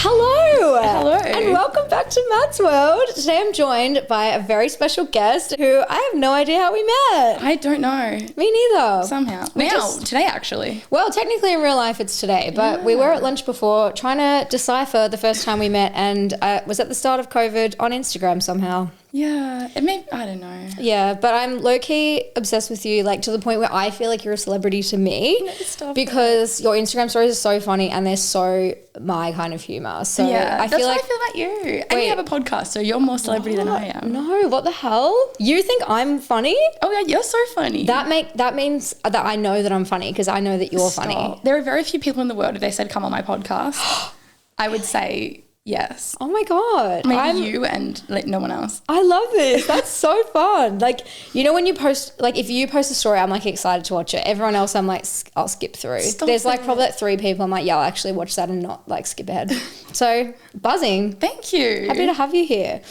Hello. Hello. And welcome back to Matt's World. Today I'm joined by a very special guest who I have no idea how we met. I don't know. Me neither. Somehow. Today actually. Well, technically in real life it's today, but we were at lunch before trying to decipher the first time we met, and it was at the start of COVID on Instagram somehow. Yeah. I don't know. Yeah, but I'm low-key obsessed with you, like to the point where I feel like you're a celebrity to me because your Instagram stories are so funny and they're so my kind of humour. So yeah, I that's feel how like I feel about you. And you have a podcast, so you're more celebrity than I am. No, what the hell? You think I'm funny? Oh yeah, you're so funny. That means that I know that I'm funny because I know that you're funny. There are very few people in the world, if they said come on my podcast, I would say yes. Oh my God. Maybe you and like no one else. I love this. That's so fun. Like, you know, when you post, like if you post a story, I'm like excited to watch it. Everyone else, I'm like, I'll skip through. There's like probably like 3 people I'm like, yeah, I'll actually watch that and not like skip ahead. So buzzing. Thank you. Happy to have you here.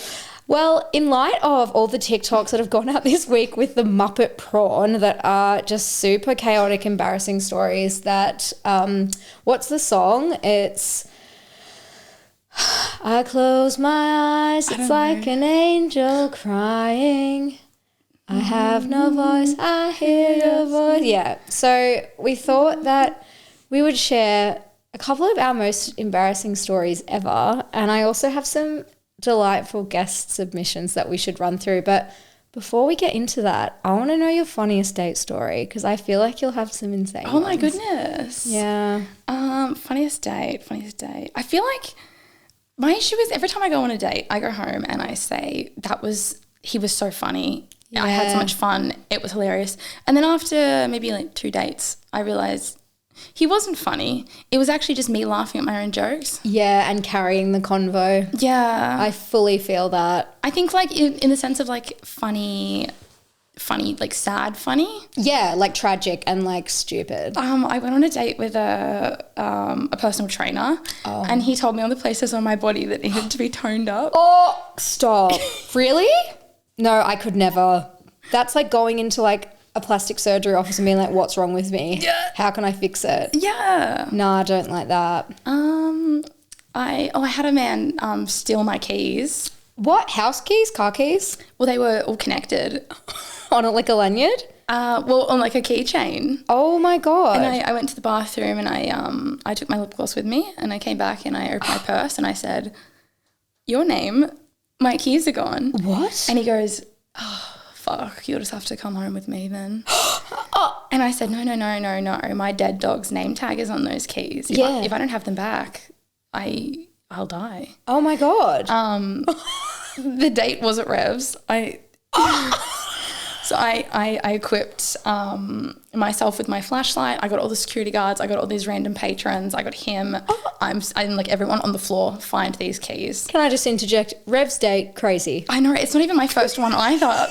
Well, in light of all the TikToks that have gone out this week with the Muppet prawn that are just super chaotic, embarrassing stories that, what's the song? It's... I close my eyes, it's like an angel crying. I have no voice, I hear your voice. Yeah, so we thought that we would share a couple of our most embarrassing stories ever, and I also have some delightful guest submissions that we should run through. But before we get into that, I want to know your funniest date story because I feel like you'll have some insane ones. My goodness. Yeah. Funniest date. I feel like my issue is every time I go on a date, I go home and I say, he was so funny. Yeah. I had so much fun. It was hilarious. And then after maybe like 2 dates, I realized he wasn't funny. It was actually just me laughing at my own jokes. Yeah, and carrying the convo. Yeah. I fully feel that. I think like in the sense of like funny, like sad funny. Yeah, like tragic and like stupid. I went on a date with a personal trainer and he told me all the places on my body that needed to be toned up. Oh, stop. Really? No, I could never. That's like going into like a plastic surgery office and being like, what's wrong with me? Yeah. How can I fix it? Yeah. No, I don't like that. I had a man steal my keys. What? House keys? Car keys? Well, they were all connected. On like a lanyard? On like a keychain. Oh my God. And I went to the bathroom and I took my lip gloss with me and I came back and I opened my purse and I said, your name, my keys are gone. What? And he goes, oh, fuck, you'll just have to come home with me then. And I said, no. My dead dog's name tag is on those keys. If I don't have them back, I'll die. Oh my God. The date was at Revs. So I equipped myself with my flashlight. I got all the security guards. I got all these random patrons. I got him. I'm like everyone on the floor, find these keys. Can I just interject? Rev's date, crazy. I know. It's not even my first one either.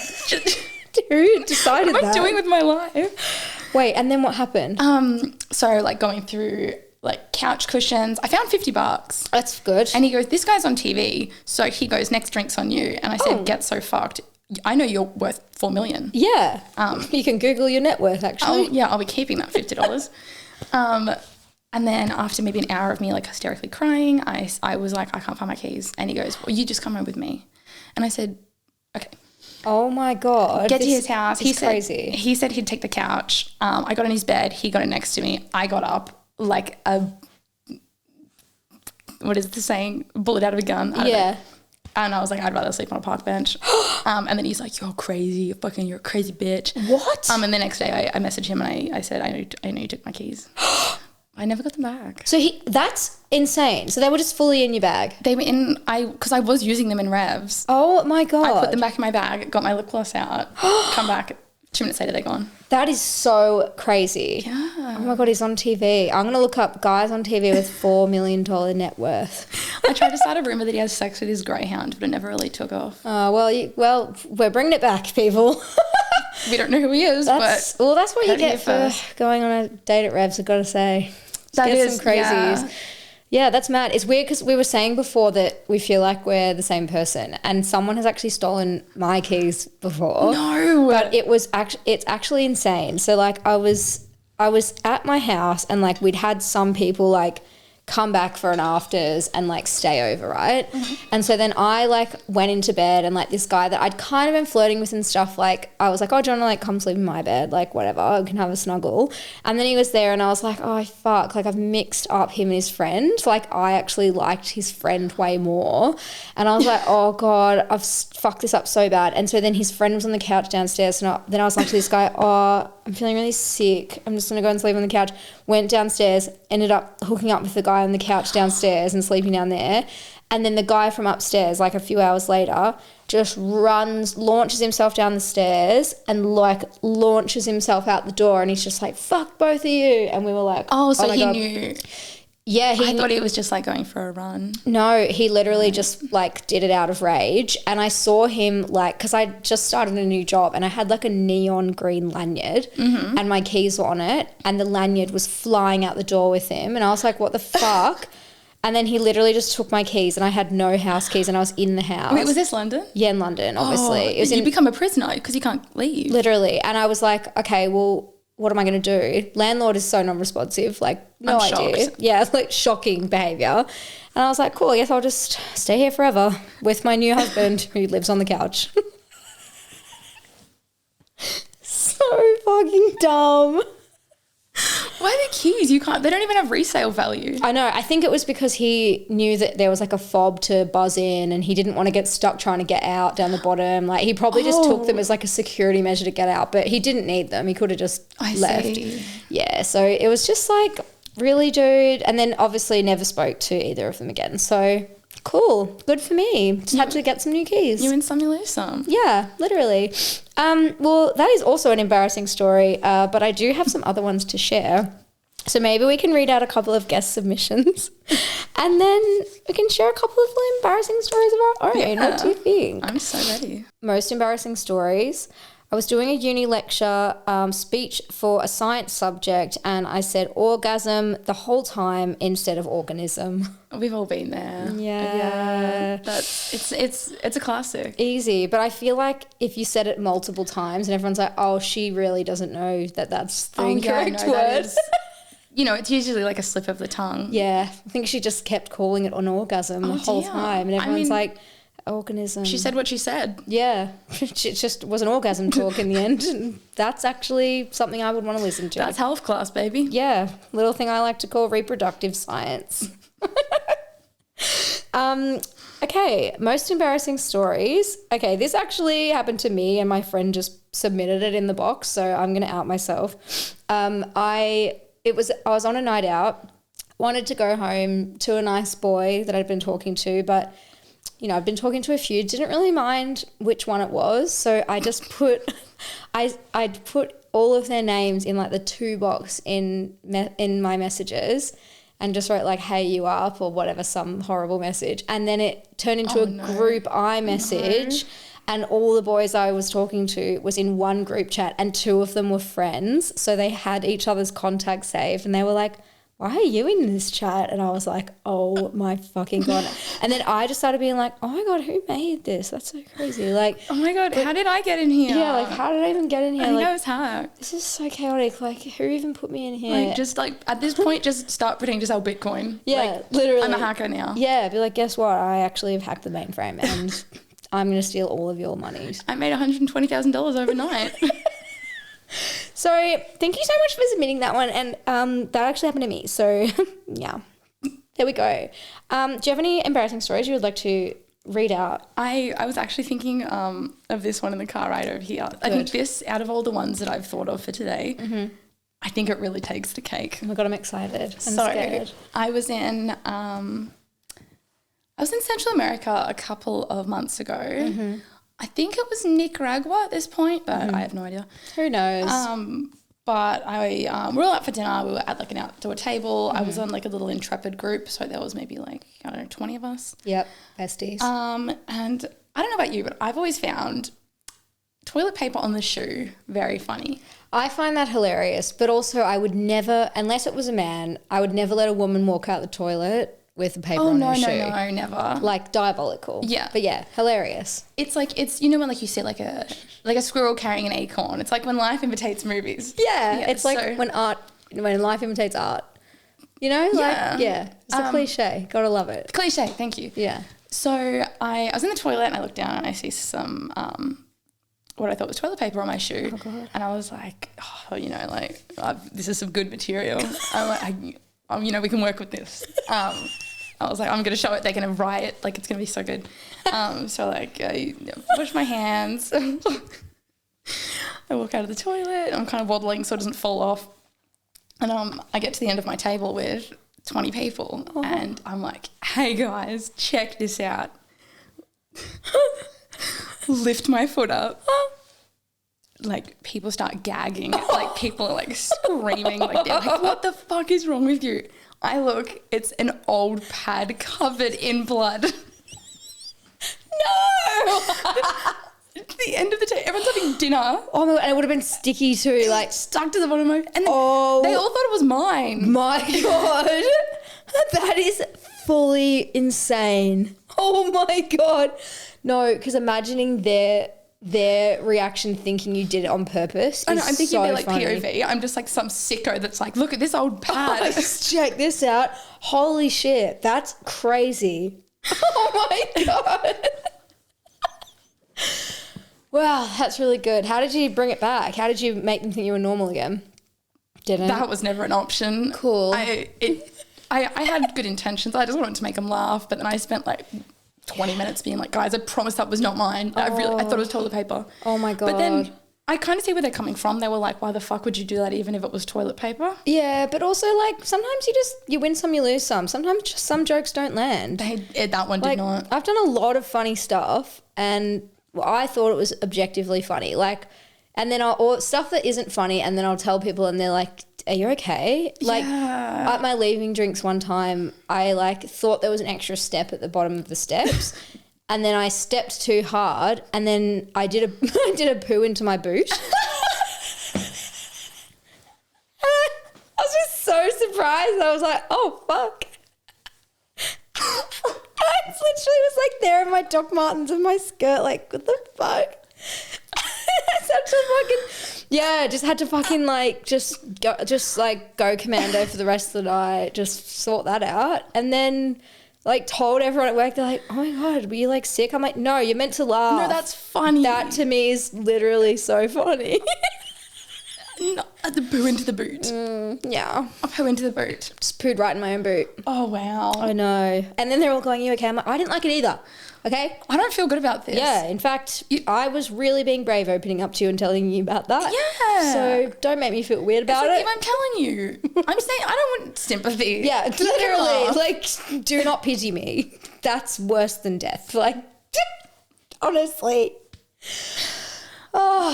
Who decided that? What am I doing with my life? Wait, and then what happened? So like going through like couch cushions. I found $50. That's good. And he goes, this guy's on TV. So he goes, next drink's on you. And I said, get so fucked. I know you're worth $4 million. Yeah. You can Google your net worth, actually. I'll be keeping that $50. And then after maybe an hour of me like hysterically crying, I was like, I can't find my keys. And he goes, well, you just come home with me. And I said, okay. Oh my God. Get to his house. He's crazy. He said he'd take the couch. I got on his bed. He got it next to me. I got up like what is the saying? Bullet out of a gun. Yeah. And I was like, I'd rather sleep on a park bench. And then he's like, you're crazy. You're a crazy bitch. What? And the next day I messaged him and I said, I know you took my keys. I never got them back. So that's insane. So they were just fully in your bag? They were because I was using them in Revs. Oh my God. I put them back in my bag, got my lip gloss out, come back, 2 minutes later they're gone. That is so crazy. Yeah. Oh my God, he's on TV. I'm going to look up guys on TV with $4 million net worth. I tried to start a rumour that he has sex with his greyhound, but it never really took off. Oh, well, we're bringing it back, people. We don't know who he is, that's what you get for going on a date at Revs, I've got to say. That is some crazies. Yeah, that's mad. It's weird because we were saying before that we feel like we're the same person, and someone has actually stolen my keys before. No. But it's actually insane. So like I was at my house and like we'd had some people like come back for an afters and like stay over, right? And so then I like went into bed, and like this guy that I'd kind of been flirting with and stuff, like I was like, oh, do you want to like come sleep in my bed? Like whatever, we can have a snuggle. And then he was there and I was like, oh fuck, like I've mixed up him and his friend. Like I actually liked his friend way more. And I was like, oh God, I've fucked this up so bad. And so then his friend was on the couch downstairs, and then I was like to this guy, oh, I'm feeling really sick. I'm just going to go and sleep on the couch. Went downstairs, ended up hooking up with the guy on the couch downstairs and sleeping down there. And then the guy from upstairs, like a few hours later, just launches himself down the stairs and like launches himself out the door, and he's just like, fuck both of you. And we were like, oh so he God. knew. Yeah, I thought he was just like going for a run. No, he literally just like did it out of rage. And I saw him like, because I just started a new job and I had like a neon green lanyard and my keys were on it, and the lanyard was flying out the door with him. And I was like, what the fuck? And then he literally just took my keys, and I had no house keys, and I was in the house. Wait, was this London? Yeah, in London, obviously. Oh, you become a prisoner because you can't leave. Literally. And I was like, okay, well, what am I going to do? Landlord is so non-responsive, like no idea. Shocked. Yeah, it's like shocking behaviour. And I was like, cool, I guess I'll just stay here forever with my new husband who lives on the couch. So fucking dumb. Why are the keys? You can't. They don't even have resale value. I know. I think it was because he knew that there was like a fob to buzz in, and he didn't want to get stuck trying to get out down the bottom. Like he probably just took them as like a security measure to get out, but he didn't need them. He could have just left. See. Yeah. So it was just like, really, dude? And then obviously never spoke to either of them again. So cool. Good for me. Just had to get some new keys. You win some, you lose some. Yeah, literally. Well, that is also an embarrassing story, but I do have some other ones to share. So maybe we can read out a couple of guest submissions and then we can share a couple of embarrassing stories of our own. Yeah. What do you think? I'm so ready. Most embarrassing stories. I was doing a uni lecture speech for a science subject, and I said orgasm the whole time instead of organism. We've all been there. Yeah. That's it's a classic. Easy, but I feel like if you said it multiple times and everyone's like, oh, she really doesn't know that that's the incorrect word. You know, it's usually like a slip of the tongue. Yeah, I think she just kept calling it an orgasm the whole time, and everyone's like, organism. She said what she said. Yeah, it just was an orgasm talk in the end. And that's actually something I would want to listen to. That's health class, baby. Yeah, little thing I like to call reproductive science. Okay, most embarrassing stories. Okay, this actually happened to me, and my friend just submitted it in the box, so I'm going to out myself. I was on a night out, wanted to go home to a nice boy that I'd been talking to, but you know, I'd been talking to a few, didn't really mind which one it was, so I just put I'd put all of their names in like the to box in my messages, and just wrote like, hey, you up, or whatever, some horrible message, and then it turned into group iMessage. And all the boys I was talking to was in one group chat, and two of them were friends. So they had each other's contacts saved, and they were like, why are you in this chat? And I was like, oh my fucking God. And then I just started being like, oh my God, who made this? That's so crazy. Like, oh my God, how did I get in here? Yeah, like how did I even get in here? I think like, I was hacked. This is so chaotic. Like, who even put me in here? Like, just like at this point, just start pretending to sell Bitcoin. Yeah, like, literally. I'm a hacker now. Yeah, be like, guess what? I actually have hacked the mainframe, and I'm going to steal all of your money. I made $120,000 overnight. So thank you so much for submitting that one, and that actually happened to me. So yeah, there we go. Do you have any embarrassing stories you would like to read out? I was actually thinking of this one in the car right over here. I think this, out of all the ones that I've thought of for today, I think it really takes the cake. Oh my God, I'm excited. I'm scared. I was in Central America a couple of months ago. I think it was Nicaragua at this point, but I have no idea. Who knows? But we were all out for dinner. We were at like an outdoor table. I was on like a little Intrepid group, so there was maybe like, I don't know, 20 of us. Yep, besties. And I don't know about you, but I've always found toilet paper on the shoe very funny. I find that hilarious, but also I would never, unless it was a man, I would never let a woman walk out the toilet with the paper on her shoe. No, never. Like diabolical. Yeah. But yeah, hilarious. It's like, it's, you know, when like you see like a squirrel carrying an acorn. It's like when life imitates movies. Yeah. It's like when life imitates art. You know, Yeah. it's a cliche. Gotta love it. Cliche, thank you. Yeah. So I was in the toilet and I looked down and I see some what I thought was toilet paper on my shoe. Oh, God. And I was like, this is some good material. I'm like, we can work with this. I was like, I'm going to show it. They're going to riot. Like, it's going to be so good. So, like, I wash my hands. I walk out of the toilet. I'm kind of waddling so it doesn't fall off. And I get to the end of my table with 20 people. Oh. And I'm like, hey, guys, check this out. Lift my foot up. Like, people start gagging. Like, people are, like, screaming. Like, they're like, what the fuck is wrong with you? I look, it's an old pad covered in blood. No! At the end of the day, everyone's having dinner. Oh, my God, and it would have been sticky too, like stuck to the bottom of it. And they all thought it was mine. My God. That is fully insane. Oh, my God. No, because imagining their reaction thinking you did it on purpose I know, I'm thinking so they're like funny. POV. I'm just like some sicko that's like, look at this old pad. Oh, check this out. Holy shit. That's crazy. Oh, my God. Wow, that's really good. How did you bring it back? How did you make them think you were normal again? Didn't? That was never an option. Cool. I had good intentions. I just wanted to make them laugh, but then I spent like 20 minutes being like, guys, I promise that was not mine. I thought it was toilet paper. Oh my God. But then I kind of see where they're coming from. They were like, why the fuck would you do that even if it was toilet paper? Yeah, but also like sometimes you win some, you lose some. Sometimes just some jokes don't land. That one did like, not. I've done a lot of funny stuff and I thought it was objectively funny. Like, and then or stuff that isn't funny and then I'll tell people and they're like, are you okay? Like at my leaving drinks one time, I like thought there was an extra step at the bottom of the steps and then I stepped too hard and then I did a poo into my boot. I was just so surprised. I was like, oh, fuck. I literally was like there in my Doc Martens and my skirt, like, what the fuck? Such a fucking, just had to fucking like just go commando for the rest of the night, just sort that out. And then like told everyone at work, they're like, oh my God, were you like sick? I'm like, no, you're meant to laugh. No, that's funny. That to me is literally so funny. No, the poo into the boot. Yeah. I poo into the boot. Just pooed right in my own boot. Oh, wow. I know. And then they're all going, you okay? I'm like, I didn't like it either. Okay? I don't feel good about this. Yeah. In fact, I was really being brave opening up to you and telling you about that. Yeah. So don't make me feel weird about like, it. If I'm telling you, I'm saying I don't want sympathy. Yeah, literally. Like, do not pity me. That's worse than death. Like, honestly. Oh,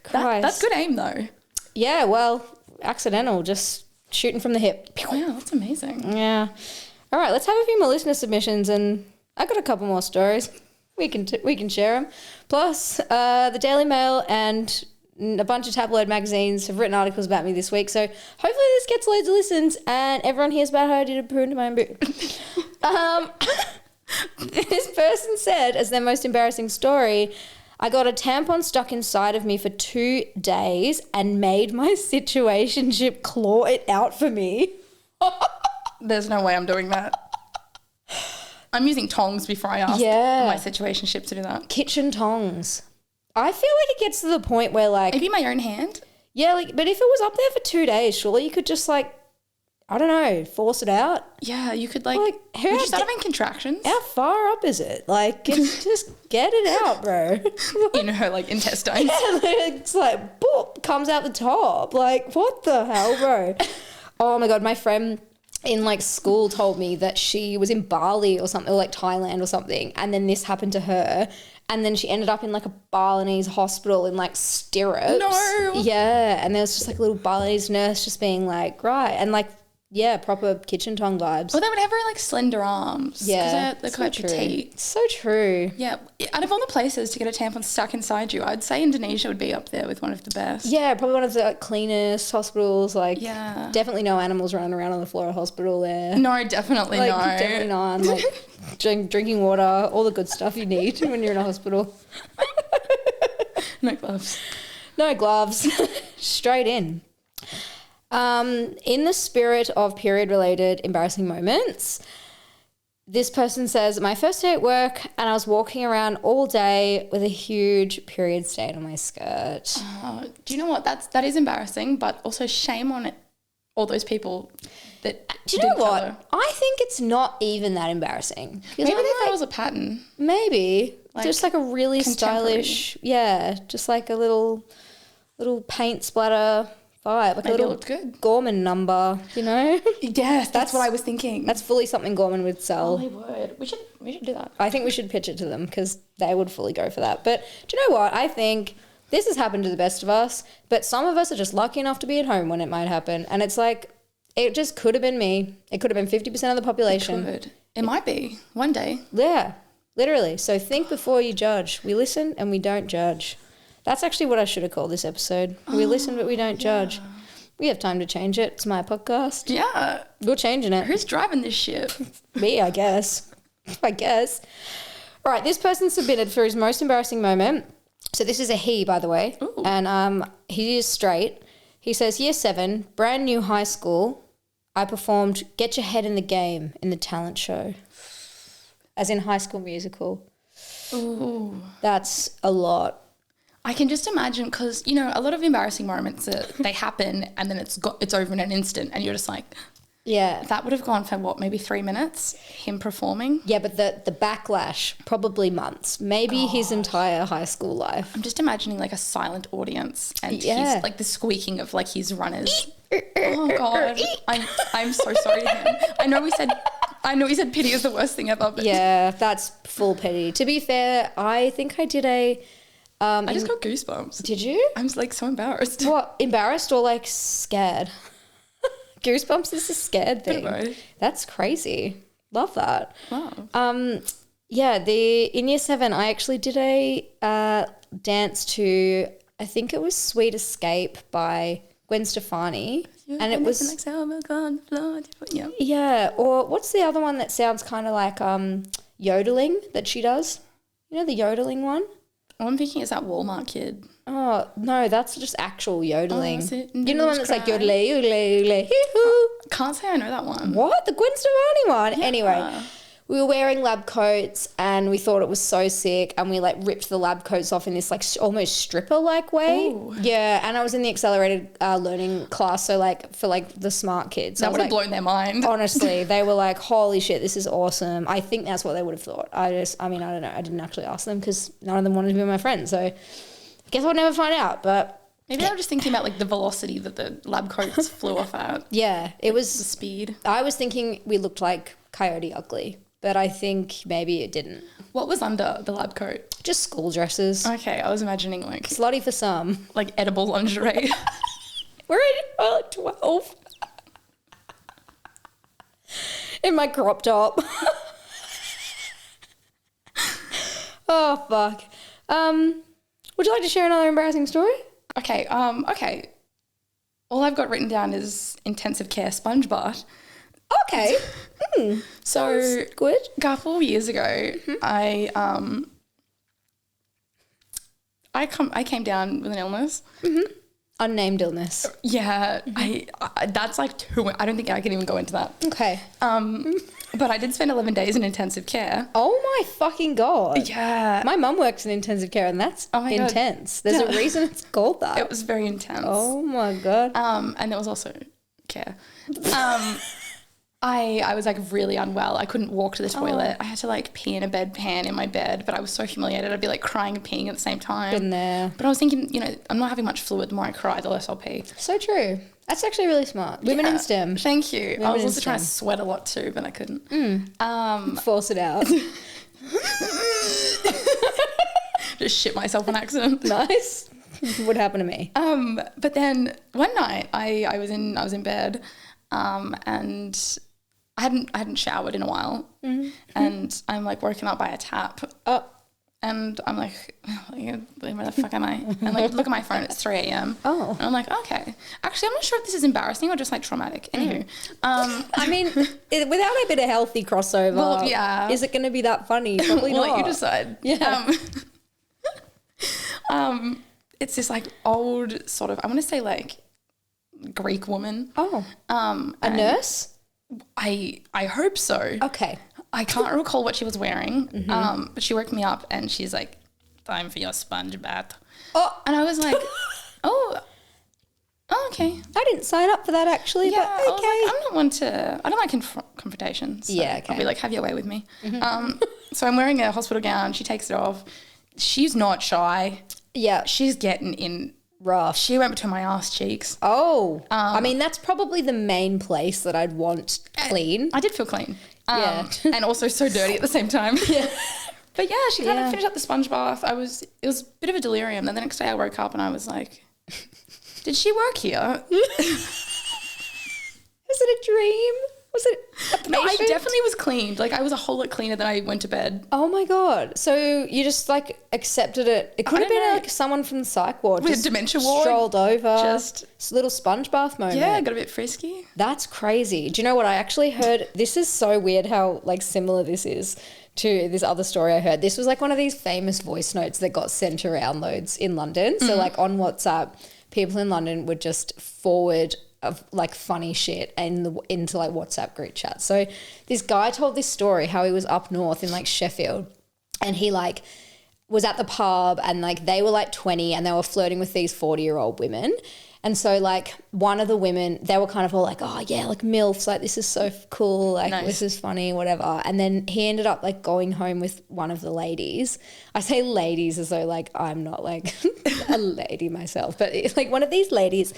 Christ. That's good aim, though. Yeah, well, accidental, just shooting from the hip. Wow, that's amazing. Yeah. All right, let's have a few more listener submissions, and I got a couple more stories. We can share them. Plus, the Daily Mail and a bunch of tabloid magazines have written articles about me this week, so hopefully this gets loads of listens, and everyone hears about how I did a poo into my own boot. This person said, as their most embarrassing story, I got a tampon stuck inside of me for 2 days and made my situationship claw it out for me. There's no way I'm doing that. I'm using tongs before I ask my situationship to do that. Kitchen tongs. I feel like it gets to the point where like... Maybe my own hand? Yeah, like, but if it was up there for 2 days, surely you could just like, I don't know, force it out. Yeah, you could like would you start having contractions? How far up is it? Like, just get it out, bro. In her like intestines. Yeah, it's like, boop, comes out the top. Like, what the hell, bro? Oh my God, my friend in like school told me that she was in Bali or something, or like Thailand or something, and then this happened to her. And then she ended up in like a Balinese hospital in like stirrups. No. Yeah. And there was just like a little Balinese nurse just being like, right. And like, yeah, proper kitchen tongue vibes. Well, they would have very like slender arms. Yeah. They're quite petite. So true. Yeah. Out of all the places to get a tampon stuck inside you, I'd say Indonesia would be up there with one of the best. Yeah, probably one of the like, cleanest hospitals. Like, yeah. Definitely no animals running around on the floor of hospital there. No, definitely like, no. Definitely not. Like, drinking water, all the good stuff you need when you're in a hospital. No gloves. No gloves. Straight in. In the spirit of period-related embarrassing moments, this person says, my first day at work and I was walking around all day with a huge period stain on my skirt. Do you know what? That is embarrassing, but also shame on it. All those people that Do you know what? I think it's not even that embarrassing. Maybe they thought it was a pattern. Maybe. Like just like a really stylish, just like a little paint splatter vibe. Like Maybe a little it looked good. Gorman number, you know? Yes, that's what I was thinking. That's fully something Gorman would sell. Oh, they would. We should do that. I think we should pitch it to them because they would fully go for that. But do you know what? I think this has happened to the best of us, but some of us are just lucky enough to be at home when it might happen. And it's like, it just could have been me. It could have been 50% of the population. It might be one day. Yeah, literally. So think before you judge. We listen and we don't judge. That's actually what I should have called this episode. We listen but we don't judge. We have time to change it. It's my podcast. Yeah. We're changing it. Who's driving this ship? Me, I guess. All right, this person submitted for his most embarrassing moment. So this is a he, by the way. Ooh. And he is straight. He says, year 7, brand new high school. I performed Get Your Head in the Game in the talent show. As in High School Musical. Ooh. That's a lot. I can just imagine because, you know, a lot of embarrassing moments, they happen and then it's over in an instant and you're just like, yeah. that would have gone for what, maybe 3 minutes, him performing? Yeah, but the backlash, probably months, maybe his entire high school life. I'm just imagining like a silent audience and he's like the squeaking of like his runners. Oh God, I'm so sorry to him. I know he said pity is the worst thing ever. But yeah, that's full pity. To be fair, I think I did a... I just got goosebumps. Did you? I'm like so embarrassed. What, embarrassed or like scared? Goosebumps is a scared thing. That's crazy. Love that. Wow. Yeah, in year 7, I actually did a dance to, I think it was Sweet Escape by Gwen Stefani. And it was... Yeah, or what's the other one that sounds kind of like yodeling that she does? You know the yodeling one? All I'm thinking is that Walmart kid. Oh, no, that's just actual yodeling. You know the one that's like cry. yodelay, yodelay, yodelay, hee-hoo. Can't say I know that one. What? The Gwen Stefani one? Yeah. Anyway, we were wearing lab coats and we thought it was so sick and we like ripped the lab coats off in this like almost stripper-like way. Ooh. Yeah, and I was in the accelerated learning class, so like for like the smart kids. That would have blown their mind. Honestly, they were like, holy shit, this is awesome. I think that's what they would have thought. I don't know. I didn't actually ask them because none of them wanted to be my friends. So I guess I'll never find out, but... Maybe they were just thinking about like the velocity that the lab coats flew off at. Yeah, it was... The speed. I was thinking we looked like Coyote Ugly, but I think maybe it didn't. What was under the lab coat? Just school dresses. Okay, I was imagining like... Slutty for some. Like edible lingerie. We're in 12. In my crop top. Oh, fuck. Would you like to share another embarrassing story? Okay. All I've got written down is intensive care sponge bath. Okay. So good. A couple of years ago, I came down with an illness. Mm-hmm. Unnamed illness. Yeah, I that's like I don't think I can even go into that. Okay. But I did spend 11 days in intensive care. Oh my fucking God. Yeah. My mum works in intensive care and that's intense. God. There's a reason it's called that. It was very intense. Oh my God. And there was also care. I was like really unwell. I couldn't walk to the toilet. I had to like pee in a bedpan in my bed, but I was so humiliated. I'd be like crying and peeing at the same time. Been there. But I was thinking, you know, I'm not having much fluid. The more I cry, the less I'll pee. So true. That's actually really smart. Women in STEM. Thank you. Women I was in also STEM. trying to sweat a lot too, but I couldn't. Force it out. Just shit myself on accident. Nice. What happened to me? But then one night I was in bed, and I hadn't showered in a while, and I'm like woken up by a tap. And I'm like, where the fuck am I? And like, look at my phone, it's 3 a.m. Oh. And I'm like, okay. Actually, I'm not sure if this is embarrassing or just like traumatic. Anywho. I mean, without a bit of healthy crossover, Well, yeah. is it going to be that funny? Probably We'll not. let you decide. Yeah. It's this like old sort of, I want to say like Greek woman. Oh. A nurse? I hope so. Okay. I can't recall what she was wearing, but she woke me up and she's like, time for your sponge bath. Oh. And I was like, oh, okay. I didn't sign up for that actually, Yeah, but I was okay. like, I'm not one to, I don't like confrontations. So Yeah, okay. I'll be like, have your way with me. So I'm wearing a hospital gown. She takes it off. She's not shy. Yeah. She's getting in. Rough. She went between my ass cheeks. Oh. I mean, that's probably the main place that I'd want clean. I did feel clean. Yeah. And also so dirty at the same time. Yeah. But yeah, she kind of finished up the sponge bath. It was a bit of a delirium. Then the next day I woke up and I was like, did she work here? Was it a dream? Was it a patient? No, I definitely was cleaned. Like I was a whole lot cleaner than I went to bed. Oh my God. So you just like accepted it. It could have don't been know. like someone from the psych ward. With just dementia ward. Strolled over. Just- It's a little sponge bath moment. Yeah, got a bit frisky. That's crazy. Do you know what I actually heard? This is so weird how like similar this is to this other story I heard. This was like one of these famous voice notes that got sent around loads in London. So like on WhatsApp, people in London would just forward of like funny shit into like WhatsApp group chats. So this guy told this story how he was up north in like Sheffield and he like was at the pub and like they were like 20 and they were flirting with these 40-year-old women. And so like one of the women, they were kind of all like, oh yeah, like MILFs, like this is so cool, like Nice. this is funny, whatever. And then he ended up like going home with one of the ladies. I say ladies as though like I'm not like a lady myself, but it's like one of these ladies.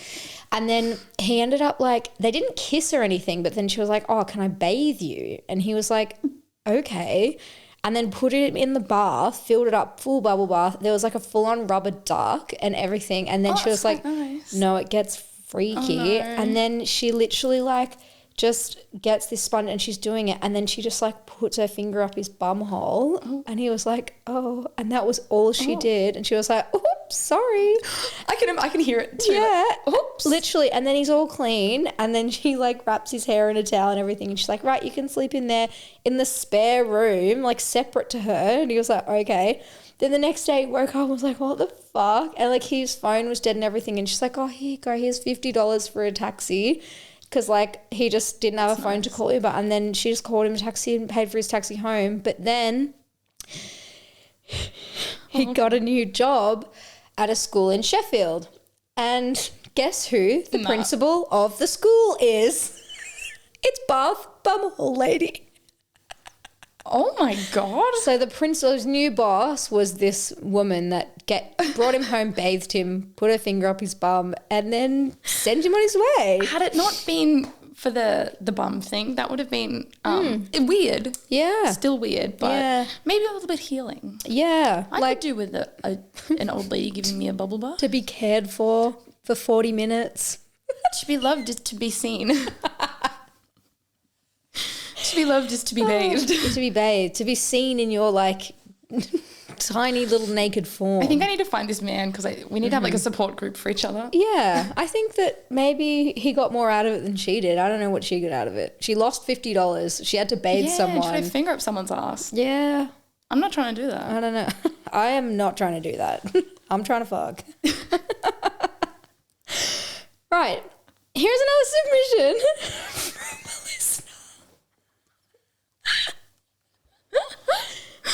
And then he ended up like, they didn't kiss or anything, but then she was like, oh, can I bathe you? And he was like, okay. And then put it in the bath, filled it up, full bubble bath. There was like a full-on rubber duck and everything. And then she was like, nice. no, it gets freaky. Oh, no. And then she literally like just gets this sponge and she's doing it. And then she just like puts her finger up his bum hole. And he was like, oh. And that was all she did. And she was like, oops, sorry. I can hear it too. Yeah. Like, oops. Literally. And then he's all clean. And then she like wraps his hair in a towel and everything. And she's like, right, you can sleep in there in the spare room, like separate to her. And he was like, okay. Then the next day he woke up and was like, what the fuck? And like his phone was dead and everything. And she's like, oh, here you go. Here's $50 for a taxi. Because like he just didn't have a phone to call Uber. And then she just called him a taxi and paid for his taxi home. But then he got a new job at a school in Sheffield. And guess who the principal of the school is? It's Bath Bumhole Lady. Oh my God. So the principal's new boss was this woman that brought him home, bathed him, put her finger up his bum, and then sent him on his way. Had it not been for the bum thing, that would have been weird. Yeah. Still weird, but Yeah. maybe a little bit healing. Yeah. I like could do with an old lady giving me a bubble bath. to be cared for 40 minutes. To be loved is to be seen. To be loved is to be bathed. To be bathed. To be seen in your like tiny little naked form. I think I need to find this man because we need to have like a support group for each other. Yeah, I think that maybe he got more out of it than she did. I don't know what she got out of it. She lost $50. She had to bathe Yeah, someone. should I finger up someone's ass? Yeah, I'm not trying to do that. I don't know. I am not trying to do that. I'm trying to fuck. Right. Here's another submission from a listener.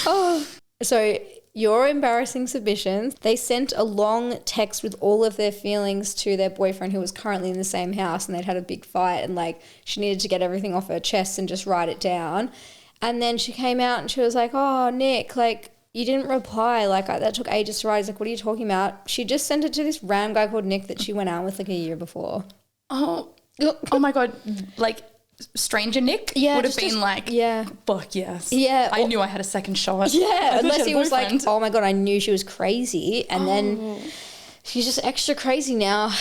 Oh, so your embarrassing submissions, they sent a long text with all of their feelings to their boyfriend who was currently in the same house and they'd had a big fight and like she needed to get everything off her chest and just write it down. And then she came out and she was like, oh, Nick, like you didn't reply. Like that took ages to write. I was like, what are you talking about? She just sent it to this random guy called Nick that she went out with like a year before. Oh my God. Like stranger Nick would have been like, yeah. fuck yes. Yeah. I knew I had a second shot. Yeah, I thought unless she had he a was like, boyfriend. oh my God, I knew she was crazy. And then she's just extra crazy now.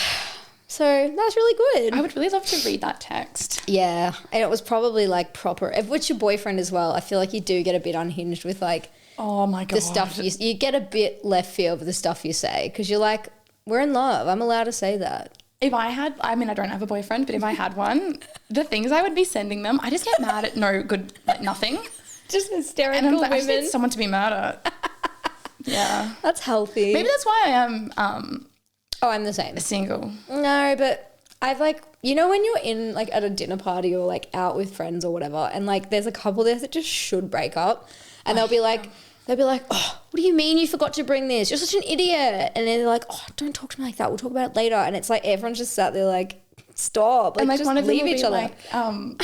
So that's really good. I would really love to read that text. Yeah. And it was probably like proper. If it's your boyfriend as well, I feel like you do get a bit unhinged with like Oh my God. the stuff you get a bit left field with the stuff you say because you're like, we're in love. I'm allowed to say that. If I had, I mean, I don't have a boyfriend, but if I had one, the things I would be sending them, I just get mad at no good, like nothing. Just And hysterical I'm like, I just women. need someone to be mad at. Yeah. That's healthy. Maybe that's why I am Oh, I'm the same. single. No, but I've like, you know, when you're in like at a dinner party or like out with friends or whatever, and like there's a couple there that just should break up, and they'll be like, oh, what do you mean you forgot to bring this? You're such an idiot. And then they're like, oh, don't talk to me like that. We'll talk about it later. And it's like everyone's just sat there like, stop. Like, and like just one of them leave will each be other. like,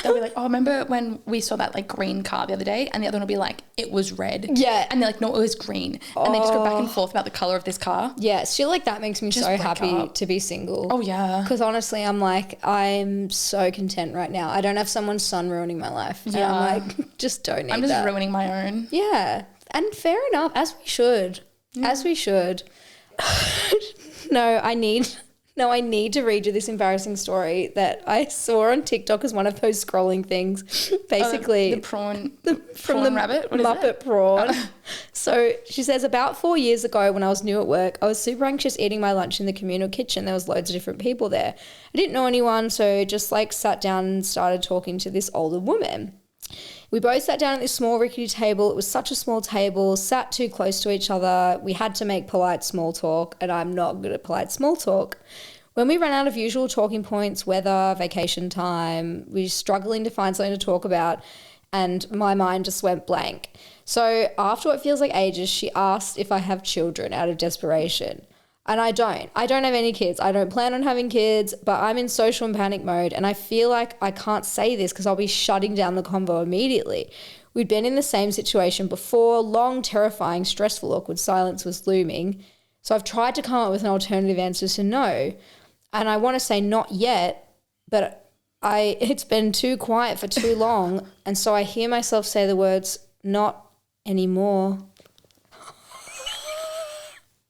they'll be like, oh, remember when we saw that like green car the other day? And the other one will be like, it was red. Yeah. And they're like, no, it was green. And they just go back and forth about the color of this car. Yeah, shit like that makes me Just so break happy up. to be single. Oh, yeah. Because honestly, I'm like, I'm so content right now. I don't have someone's son ruining my life. Yeah. And I'm like, just don't need I'm just that. ruining my own. Yeah. And fair enough, as we should. As we should. No, I need to read you this embarrassing story that I saw on TikTok as one of those scrolling things. Basically, The prawn from the rabbit? What is Muppet it? prawn. So she says, about 4 years ago when I was new at work, I was super anxious eating my lunch in the communal kitchen. There was loads of different people there. I didn't know anyone, so just like sat down and started talking to this older woman. We both sat down at this small rickety table. It was such a small table, sat too close to each other. We had to make polite small talk, and I'm not good at polite small talk. When we ran out of usual talking points, weather, vacation time, we were struggling to find something to talk about, and my mind just went blank. So after what feels like ages, she asked if I have children out of desperation. And I don't. I don't have any kids. I don't plan on having kids, but I'm in social and panic mode, and I feel like I can't say this because I'll be shutting down the convo immediately. We'd been in the same situation before. Long, terrifying, stressful, awkward silence was looming. So I've tried to come up with an alternative answer to no. And I want to say not yet, but it's been too quiet for too long, and so I hear myself say the words, not anymore.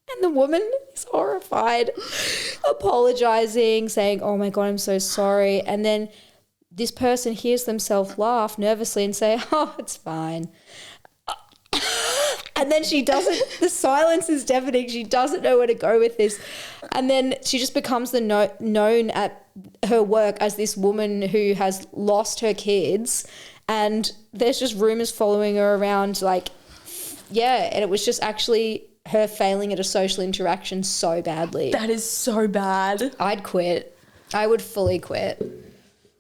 And the woman is horrified, apologizing, saying, oh my God, I'm so sorry. And then this person hears themselves laugh nervously and say, oh, it's fine. And then she doesn't, the silence is deafening. She doesn't know where to go with this. And then she just becomes known at her work as this woman who has lost her kids. And there's just rumors following her around like, yeah. And it was just actually her failing at a social interaction so badly. That is so bad. I'd quit. I would fully quit,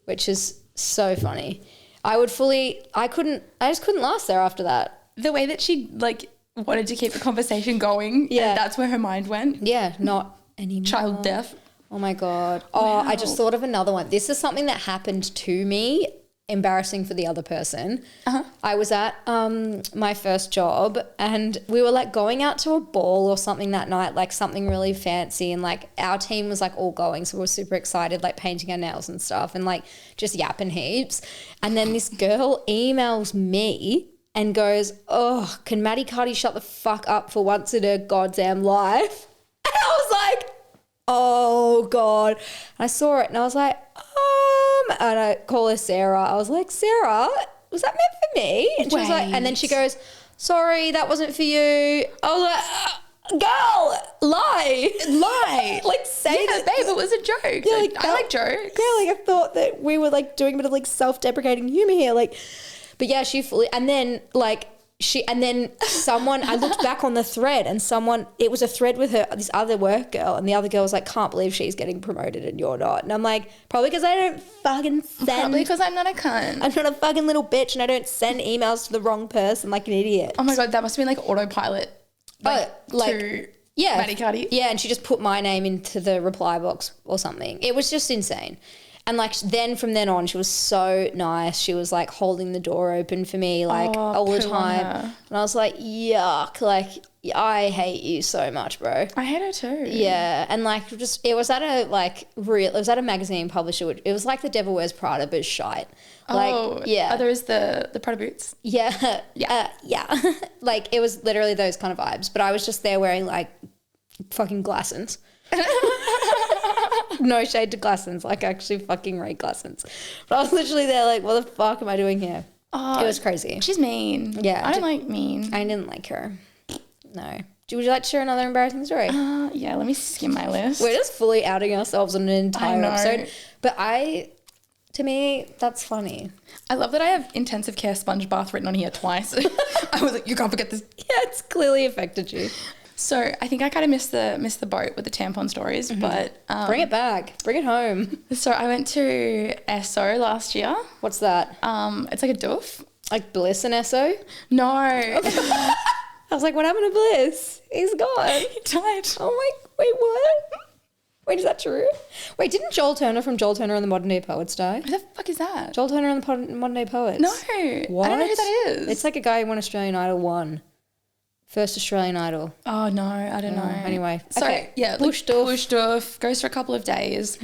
which is so funny. I just couldn't last there after that. The way that she like wanted to keep the conversation going. Yeah. And that's where her mind went. Yeah, not anymore. Child death. Oh my God. Oh, Wow. I just thought of another one. This is something that happened to me, embarrassing for the other person. I was at my first job, and we were like going out to a ball or something that night, like something really fancy, and like our team was like all going, so we were super excited, like painting our nails and stuff and like just yapping heaps. And then this girl emails me and goes, oh, can Maddie Carty shut the fuck up for once in her goddamn life? And I was like, oh God. And I saw it and I was like, and I call her Sarah. I was like, Sarah, was that meant for me? And she was like, and then she goes, sorry, that wasn't for you. I was like, girl, lie. Like say Yeah, that. babe, it was a joke. Yeah, Like, I like jokes. Yeah, like I thought that we were like doing a bit of like self-deprecating humor here. Like, but yeah, she fully, and then like, someone, I looked back on the thread and it was a thread with this other work girl, and the other girl was like, can't believe she's getting promoted and you're not. And I'm like, probably because I don't fucking Probably because I'm not a cunt. I'm not a fucking little bitch and I don't send emails to the wrong person like an idiot. Oh my God, that must have been like autopilot. To yeah. Maddie Carty. Yeah, and she just put my name into the reply box or something. It was just insane. And like then from then on, she was so nice. She was like holding the door open for me like all the poo on time. her. And I was like, yuck, like I hate you so much, bro. I hate her too. Yeah, and like just it was at a magazine publisher. It was like The Devil Wears Prada, but shite. Like, yeah. Are those the Prada boots? Yeah. Yeah. Yeah. Like it was literally those kind of vibes. But I was just there wearing like fucking glassons. No shade to glassons. Like I actually fucking rate glassons. But I was literally there like, what the fuck am I doing here? Oh, it was crazy. She's mean. Yeah. I don't like mean. I didn't like her. No. Would you like to share another embarrassing story? Yeah, let me skim my list. We're just fully outing ourselves on an entire episode. But to me, that's funny. I love that I have intensive care sponge bath written on here twice. I was like, you can't forget this. Yeah, it's clearly affected you. So I think I kind of missed the boat with the tampon stories, but Bring it back. Bring it home. so I went to Esso last year. What's that? It's like a doof. Like Bliss and Esso? No, I was like, what happened to Bliss? He's gone. he died. Oh my, wait, what? Wait, is that true? Wait, didn't Joel Turner from Joel Turner and the Modern Day Poets die? Who the fuck is that? Joel Turner and the Modern Day Poets. No, What? I don't know who that is. It's like a guy who won Australian Idol 1. First Australian Idol. Oh no, I don't know. Anyway, So okay. yeah, Bush doof. Bush doof goes for a couple of days.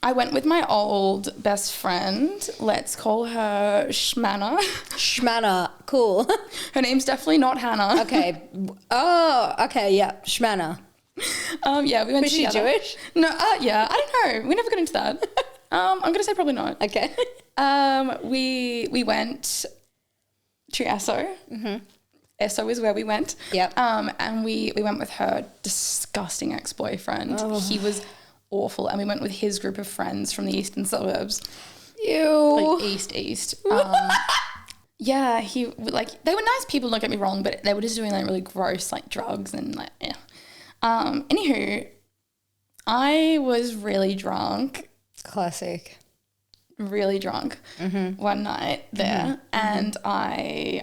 I went with my old best friend. Let's call her Shmana. Shmana. Cool. Her name's definitely not Hannah. Okay. Oh, okay, yeah. Shmana. Yeah, we went Was she together. Jewish? No, yeah, I don't know. We never got into that. I'm gonna say probably not. Okay. We went to Esso. Esso is where we went. Yep. And we went with her disgusting ex-boyfriend. He was awful, and we went with his group of friends from the eastern suburbs. Ew. Like east. Yeah, he like they were nice people. Don't get me wrong, but they were just doing like really gross like drugs and like yeah. Anywho, I was really drunk. Classic. Really drunk one night there, and I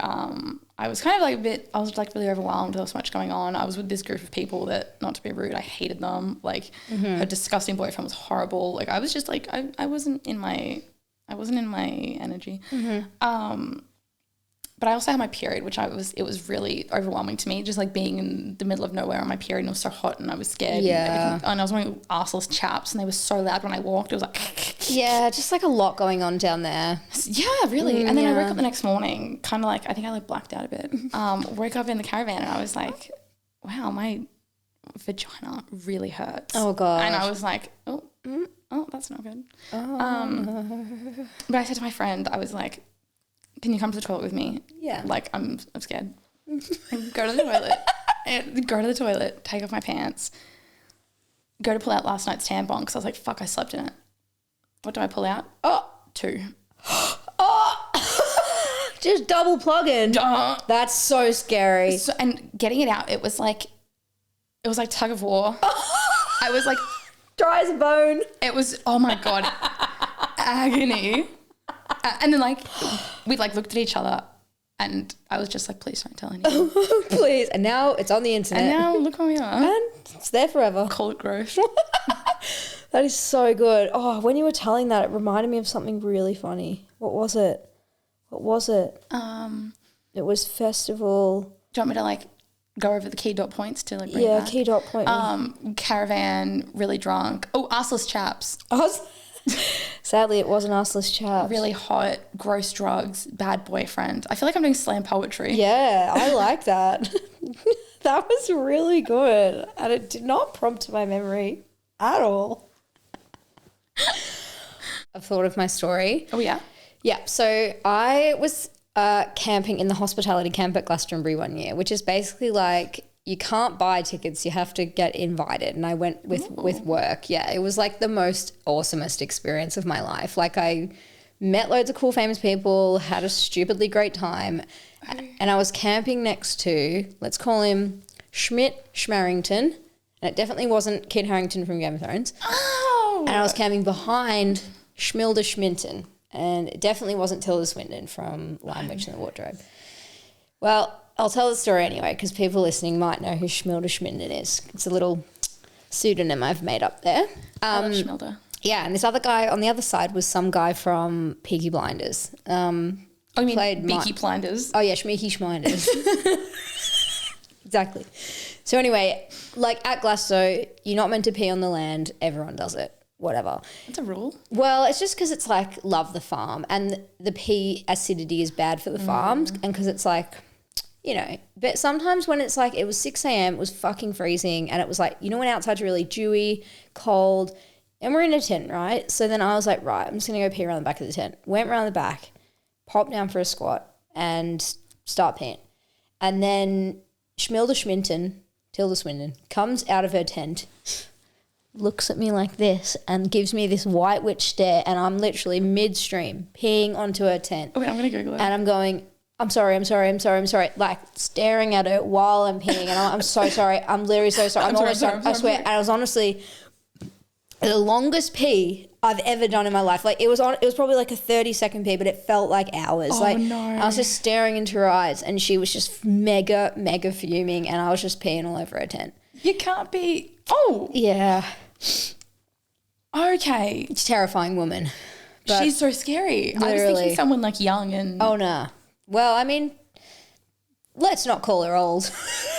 was kind of like I was like really overwhelmed. There was so much going on. I was with this group of people that, not to be rude, I hated them. Like her disgusting boyfriend was horrible. Like I was just like I wasn't in my energy. But I also had my period, which it was really overwhelming to me, just like being in the middle of nowhere on my period, and it was so hot and I was scared. Yeah. And I was wearing arseless chaps and they were so loud when I walked. It was like... Yeah, just like a lot going on down there. Yeah, really. And then I woke up the next morning, kind of like, I think I like blacked out a bit. Woke up in the caravan and I was like, wow, my vagina really hurts. Oh, God. And I was like, oh, that's not good. But I said to my friend, I was like, can you come to the toilet with me? Yeah. Like, I'm scared. Go to the toilet. Go to the toilet, take off my pants, go to pull out last night's tampon because I was like, fuck, I slept in it. What do I pull out? Oh, 2. Just double plugging. Duh. That's so scary. So, and getting it out, it was like tug of war. I was like, Dry as a bone. it was, oh my God, agony. And then like, we like looked at each other and I was just like, please don't tell anyone. Please. And now it's on the internet. And now look where we are. And it's there forever. Call it growth. That is so good. Oh, when you were telling that, it reminded me of something really funny. What was it? It was festival. Do you want me to like go over the key dot points to like bring it Yeah, back? key dot point. Caravan, really drunk. Oh, arseless chaps. Sadly, it wasn't arseless chaps. Really hot, gross drugs, bad boyfriend. I feel like I'm doing slam poetry. Yeah, I like that. That was really good. And it did not prompt my memory at all. I've thought of my story. Oh, yeah? Yeah, so I was camping in the hospitality camp at Glastonbury one year, which is basically like you can't buy tickets, you have to get invited. And I went with work. Yeah, it was like the most awesomest experience of my life. Like I met loads of cool famous people, had a stupidly great time. And I was camping next to, let's call him Schmarrington. And it definitely wasn't Kit Harington from Game of Thrones. Oh! And I was camping behind Schmilda Schminton. And it definitely wasn't Tilda Swinton from Lion Witch and the Wardrobe. Well, I'll tell the story anyway because people listening might know who Schmilda Schminton is. It's a little pseudonym I've made up there. I love Schmilda. Yeah, and this other guy on the other side was some guy from Peaky Blinders. Oh, you mean Beaky Blinders? Oh, yeah, Schmeeky Schminders. Exactly. So anyway, like at Glasgow, you're not meant to pee on the land. Everyone does it. Whatever. That's a rule. Well, it's just because it's like love the farm and the pee acidity is bad for the farms and because it's like, you know, but sometimes when it's like it was 6 a.m, it was fucking freezing and it was like, you know, when outside's really dewy, cold and we're in a tent, right? So then I was like, right, I'm just going to go pee around the back of the tent. Went around the back, popped down for a squat and start peeing. And then Schmilda Schminton, Tilda Swinton, comes out of her tent, looks at me like this and gives me this white witch stare and I'm literally midstream peeing onto her tent. Okay, I'm going to Google it. And I'm going, I'm sorry. Like staring at it while I'm peeing. And I'm so sorry. I'm literally so sorry. I'm almost sorry. I swear. And I was honestly the longest pee I've ever done in my life. Like it was probably like a 30-second pee, but it felt like hours. Oh, like no. I was just staring into her eyes and she was just mega, mega fuming and I was just peeing all over her tent. You can't be. Oh. Yeah. Okay. It's a terrifying woman. She's so scary. I was thinking someone like young and... Oh, no. Well, I mean, let's not call her old.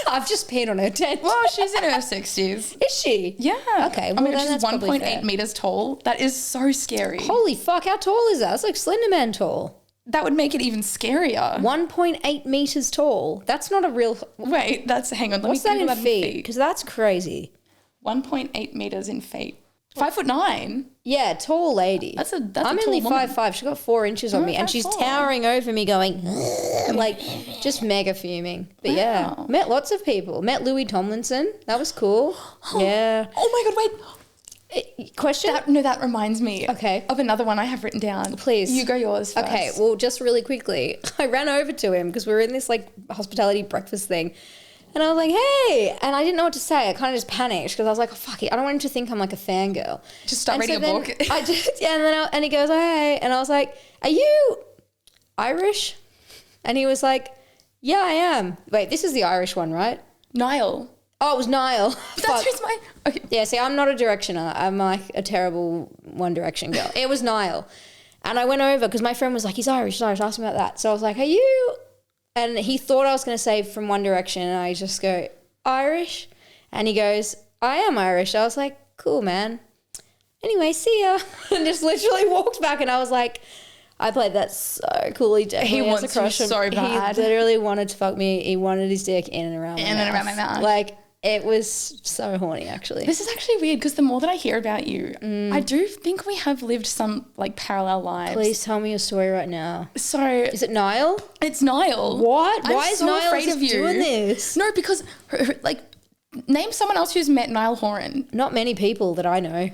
I've just peed on her tent. Well, she's in her 60s. Is she? Yeah. Okay. Well, I mean, she's 1.8 meters tall. That is so scary. Holy fuck, how tall is that? That's like Slender Man tall. That would make it even scarier. 1.8 meters tall. That's not a real... Wait, hang on. What's that in feet? Because that's crazy. 1.8 meters in feet. 5'9". Yeah, tall lady. That's I'm a tall only woman. 5'5". She got 4 inches on me, and she's 5'4". towering over me, going like just mega fuming. But yeah, met lots of people. Met Louis Tomlinson. That was cool. Yeah. Oh my god! Wait. Question? That reminds me. Okay. Of another one I have written down. Please. You go yours first. Okay. Well, just really quickly, I ran over to him because we were in this like hospitality breakfast thing. And I was like, hey. And I didn't know what to say. I kind of just panicked because I was like, oh, fuck it. I don't want him to think I'm like a fangirl. Just start reading a book. And he goes, oh, hey. And I was like, are you Irish? And he was like, yeah, I am. Wait, this is the Irish one, right? Niall. Oh, it was Niall. That's who's my... Okay. Yeah, see, I'm not a Directioner. I'm like a terrible One Direction girl. It was Niall. And I went over because my friend was like, he's Irish. Ask him about that. So I was like, are you... And he thought I was going to say from One Direction, and I just go, Irish? And he goes, I am Irish. I was like, cool, man. Anyway, see ya. And just literally walked back, and I was like, I played that so cool. He definitely has a crush on me. So bad. He literally wanted to fuck me. He wanted his dick in and around my mouth. Like, it was so horny, actually. This is actually weird because the more that I hear about you, I do think we have lived some like parallel lives. Please tell me your story right now. So is it Niall? It's Niall. What? Why is so Niall afraid of you doing this? No, because like name someone else who's met Niall Horan. Not many people that I know.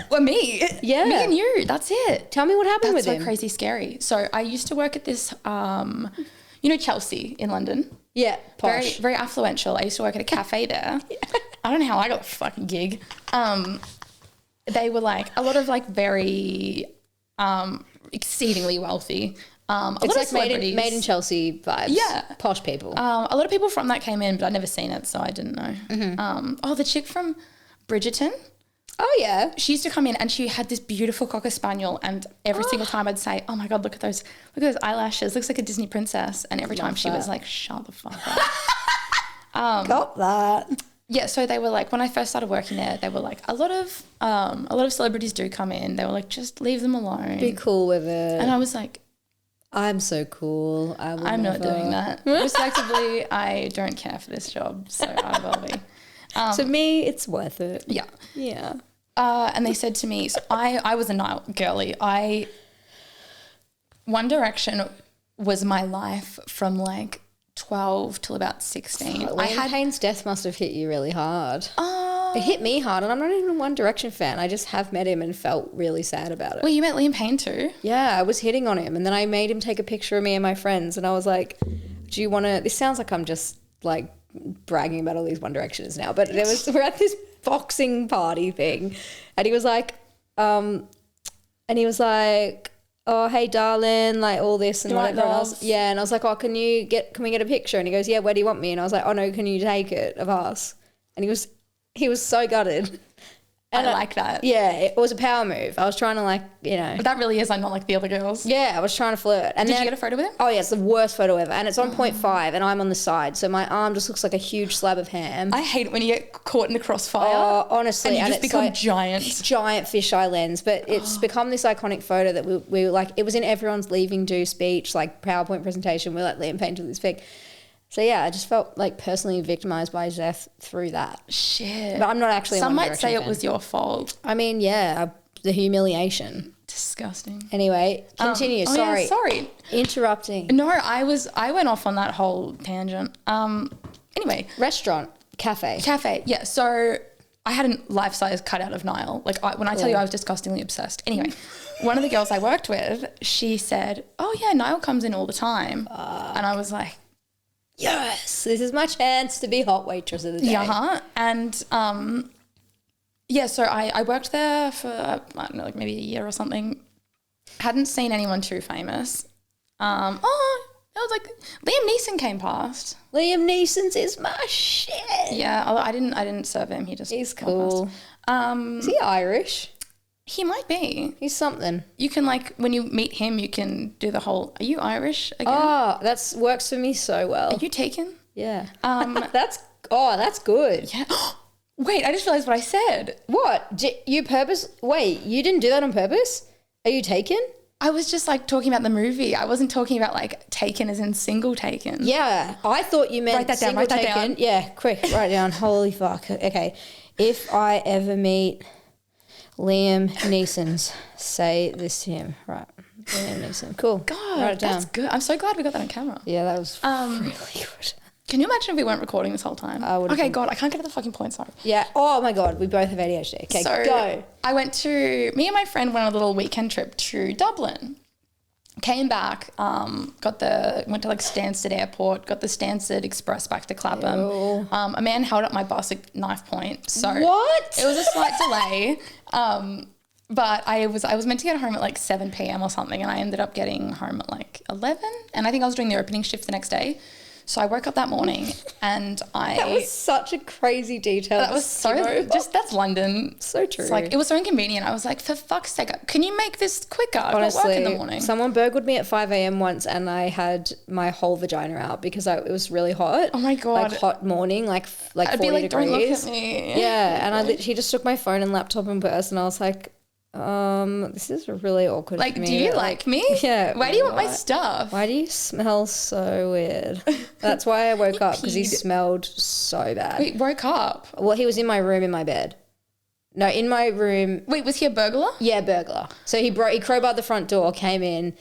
Well, me. Yeah. Me and you. That's it. Tell me what happened with him. That's so crazy scary. So I used to work at this, Chelsea in London. Yeah, posh. Very, very affluential. I used to work at a cafe there. Yeah. I don't know how I got the fucking gig. They were like a lot of like very exceedingly wealthy. A lot It's of like celebrities. made in Chelsea vibes. Yeah. Posh people. A lot of people from that came in, but I'd never seen it, so I didn't know. Mm-hmm. The chick from Bridgerton. Oh, yeah. She used to come in and she had this beautiful Cocker Spaniel, and every single time I'd say, oh my God, look at those eyelashes. Looks like a Disney princess. And every time she was like, shut the fuck up. Got that. Yeah, so they were like, when I first started working there, they were like, a lot of celebrities do come in. They were like, just leave them alone. Be cool with it. And I was like, I'm so cool. I'm not doing that. Respectively, I don't care for this job, so I will be. To me, it's worth it. Yeah. Yeah. And they said to me, so I was a Niall girly. One Direction was my life from like 12 till about 16. Liam Payne's death must have hit you really hard. It hit me hard, and I'm not even a One Direction fan. I just have met him and felt really sad about it. Well, you met Liam Payne too? Yeah, I was hitting on him, and then I made him take a picture of me and my friends, and I was like, do you want to... This sounds like I'm just like bragging about all these One Directioners now, but we're at this boxing party thing, and he was like, oh, hey darling, like all this and whatever else. Yeah, and I was like, oh, can we get a picture? And he goes, yeah, where do you want me? And I was like, oh no, can you take it of us? And he was so gutted. And I like that. Yeah, it was a power move. I was trying to But that really is, I'm not like the other girls. Yeah, I was trying to flirt. And Did you get a photo with him? Oh yeah, it's the worst photo ever. And it's on 0.5 and I'm on the side. So my arm just looks like a huge slab of ham. I hate it when you get caught in the crossfire. Oh, honestly. And you just become like giant fisheye lens. But it's become this iconic photo that we like, it was in everyone's leaving do speech, like PowerPoint presentation. We're like, Liam Payne to this pic. So yeah, I just felt like personally victimized by his death through that. Shit. But I'm not actually. Some might say it was your fault. I mean, yeah, the humiliation. Disgusting. Anyway, continue. Sorry. Yeah, sorry. Interrupting. No, I went off on that whole tangent. Anyway, restaurant, cafe. Yeah. So I had a life-size cutout of Niall. Like when I tell you I was disgustingly obsessed. Anyway, one of the girls I worked with, she said, oh yeah, Niall comes in all the time. And I was like, yes, this is my chance to be hot waitress of the day. yeah. And so I worked there for, I don't know, like maybe a year or something. Hadn't seen anyone too famous. It was like Liam Neeson came past. Liam Neeson's is my shit. Yeah, I didn't serve him. He's cool. Is he Irish? He might be. He's something. You can when you meet him, you can do the whole. Are you Irish again? Oh, works for me so well. Are you taken? Yeah. That's good. Yeah. Wait, I just realized what I said. What? You didn't do that on purpose? Are you taken? I was just talking about the movie. I wasn't talking about taken as in single taken. Yeah, I thought you meant write that down. Yeah, quick, write it down. Holy fuck. Okay, if I ever meet Liam Neeson's, say this to him. Right, Liam Neeson. Cool. God, write it down. That's good. I'm so glad we got that on camera. Yeah, that was really good. Can you imagine if we weren't recording this whole time? Okay, God, I can't get to the fucking point, sorry. Yeah, oh my God, we both have ADHD. Okay, so go. Me and my friend went on a little weekend trip to Dublin. Came back, went to Stansted Airport, got the Stansted Express back to Clapham. A man held up my bus at knife point. So what? It was a slight delay. But I was meant to get home at 7 p.m. or something, and I ended up getting home at 11. And I think I was doing the opening shift the next day. So I woke up that morning and That was such a crazy detail. That was that's London. So true. It's it was so inconvenient. I was like, for fuck's sake, can you make this quicker? Honestly, I've got work in the morning. Someone burgled me at 5 a.m. once and I had my whole vagina out because it was really hot. Oh my God. Hot morning, like I'd 40 be degrees. Don't look at me. Yeah, and he just took my phone and laptop and purse and I was like, this is really awkward for me. Do you like me? Yeah. Why do you want my stuff? Why do you smell so weird? That's why I woke up, because he smelled so bad. Wait, woke up? Well, he was in my room in my bed. No, in my room. Wait, was he a burglar? Yeah, burglar. So he crowbarred the front door, came in,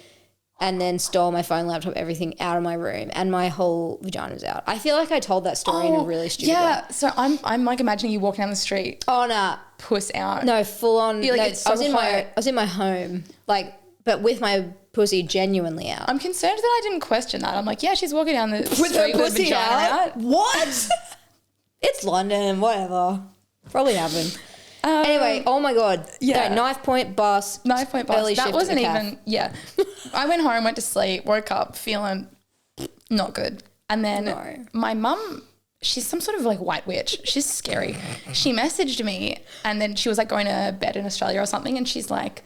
and then stole my phone, laptop, everything out of my room, and my whole vagina was out. I feel like I told that story in a really stupid way. Yeah, so I'm imagining you walking down the street. Oh, nah. Puss out. No, full on. You're I was in my home, but with my pussy genuinely out. I'm concerned that I didn't question that. I'm like, yeah, she's walking down the street with her pussy out. What? It's London, whatever. Probably happened. Anyway, oh my God. Yeah. No, knife point bus. Early That shift wasn't at the even, yeah. I went home, went to sleep, woke up feeling not good. And then my mum, she's some sort of white witch. She's scary. She messaged me and then she was going to bed in Australia or something. And she's like,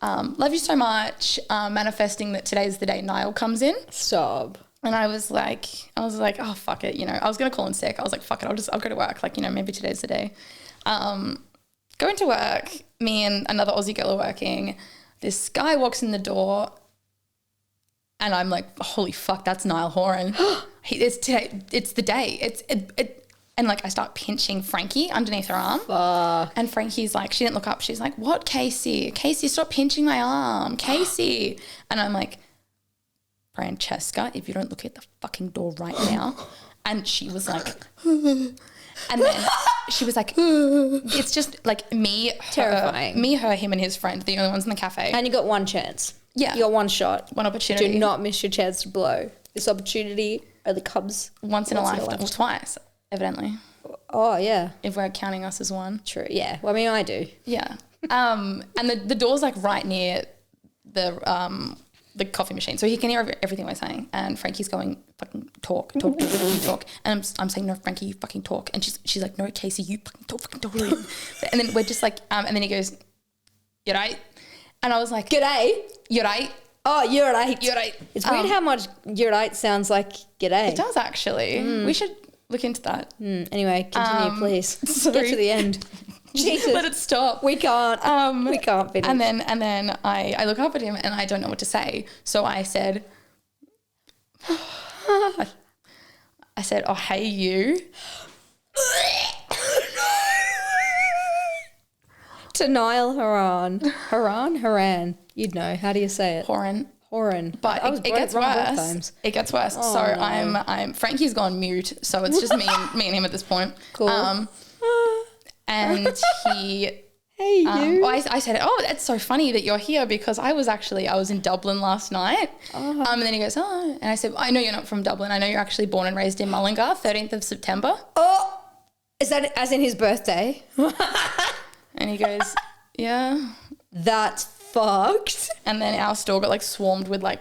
love you so much. Manifesting that today's the day Niall comes in. Stop. And I was like, oh, fuck it. I was going to call in sick. I was like, fuck it. I'll go to work. Maybe today's the day. Going to work, me and another Aussie girl are working. This guy walks in the door and I'm like, holy fuck, that's Niall Horan. It's the day. And I start pinching Frankie underneath her arm. Fuck. And Frankie's she didn't look up. She's like, what, Casey? Casey, stop pinching my arm. Casey. And I'm like, Francesca, if you don't look at the fucking door right now. And she was like, and then she was like, it's just me, terrifying. her, him and his friend, the only ones in the cafe. And you got one chance. Yeah. You got one shot. One opportunity. Do not miss your chance to blow. This opportunity only comes once in a lifetime. Well, twice, evidently. Oh, yeah. If we're counting us as one. True, yeah. Well, I mean, I do. Yeah. And the door's right near the coffee machine. So he can hear everything we're saying. And Frankie's going, fucking talk. And I'm saying, no, Frankie, you fucking talk. And she's like, no, Casey, you fucking talk. And then we're just and then he goes, you're right. And I was like, g'day. You're right. Oh, you're right. You're right. It's weird how much you're right sounds like g'day. It does actually. We should look into that. Anyway, continue, please. Sorry. Get to the end. Jesus. Let it stop. We can't. We can't finish. And then I look up at him and I don't know what to say. So I said, I said, oh, hey, you. To Niall Horan. Horan. You'd know. How do you say it? Horan. But it gets worse. It gets worse. Oh, so no. I'm Frankie's gone mute. So it's just me and him at this point. Cool. and he... Hey, you. I said, oh, that's so funny that you're here because I was in Dublin last night. And then he goes, oh. And I said, I know you're not from Dublin. I know you're actually born and raised in Mullingar, 13th of September. Oh, is that as in his birthday? And he goes, yeah. That's fucked. And then our store got like swarmed with like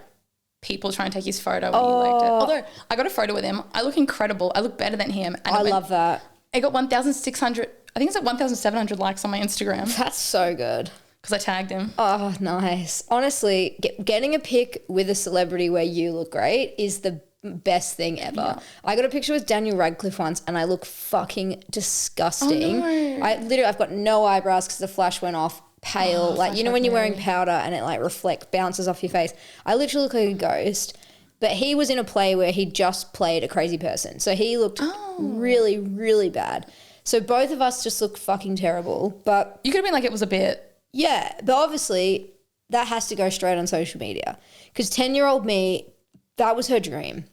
people trying to take his photo and he liked it. Although I got a photo with him. I look incredible. I look better than him. And I love that. I got 1,600, I think it's like 1,700 likes on my Instagram. That's so good. Because I tagged him. Oh, nice. Honestly, getting a pic with a celebrity where you look great is the best thing ever. Yeah. I got a picture with Daniel Radcliffe once and I look fucking disgusting. Oh, no. I've got no eyebrows because the flash went off, pale. Like, you know when you're wearing powder and it like bounces off your face? I literally look like a ghost. But he was in a play where he just played a crazy person. So he looked really, really bad. So both of us just looked fucking terrible. But you could have been like, it was a bit. Yeah. But obviously that has to go straight on social media. Because 10-year-old me, that was her dream.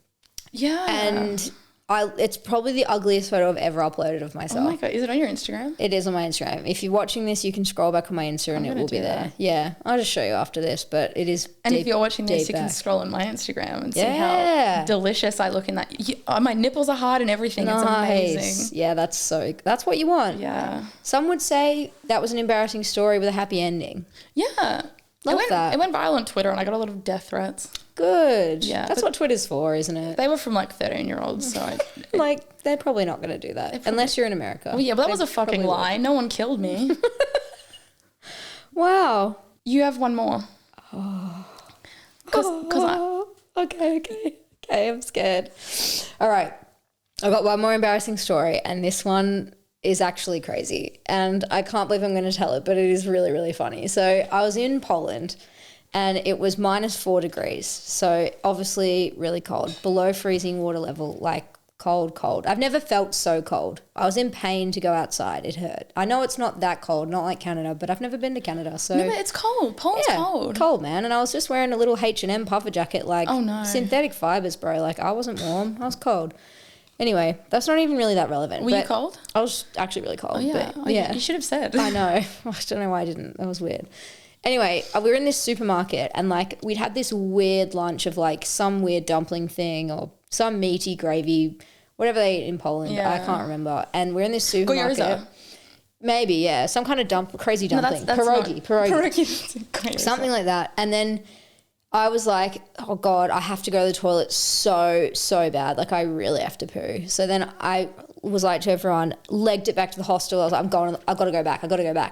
Yeah. And it's probably the ugliest photo I've ever uploaded of myself. Oh my God. Is it on your Instagram? It is on my Instagram. If you're watching this, you can scroll back on my Instagram and it will be there. Yeah. I'll just show you after this, but it is And deep, if you're watching this, you can scroll on my Instagram and see how delicious I look in that. My nipples are hard and everything. Nice. It's amazing. Yeah, that's what you want. Yeah. Some would say that was an embarrassing story with a happy ending. Yeah. Love that. It went viral on Twitter and I got a lot of death threats. Good. Yeah. That's what Twitter's for, isn't it? They were from like 13-year-olds. So they're probably not going to do that unless you're in America. Well, yeah, but that was a fucking lie. No one killed me. Wow. You have one more. Okay, I'm scared. All right. I've got one more embarrassing story and this one is actually crazy and I can't believe I'm going to tell it, but it is really, really funny. So I was in Poland and it was -4 degrees. So obviously really cold, below freezing water level, like cold. I've never felt so cold. I was in pain to go outside. It hurt. I know it's not that cold, not like Canada, but I've never been to Canada. So no, but it's cold. Poland's cold. Cold, man. And I was just wearing a little H&M puffer jacket, like synthetic fibers, bro. Like I wasn't warm. I was cold. Anyway, that's not even really that relevant. Were you cold? I was actually really cold. Oh, yeah. Yeah. You should have said. I know. I don't know why I didn't. That was weird. Anyway, we were in this supermarket and like we'd had this weird lunch of like some weird dumpling thing or some meaty gravy, whatever they eat in Poland. Yeah. I can't remember. And we're in this supermarket. Gyoza. Maybe, yeah. Some kind of crazy dumpling. No, Pierogi. Something like that. And then I was like, oh God, I have to go to the toilet so bad. Like I really have to poo. So then I was like to everyone, legged it back to the hostel. I was like, I've got to go back.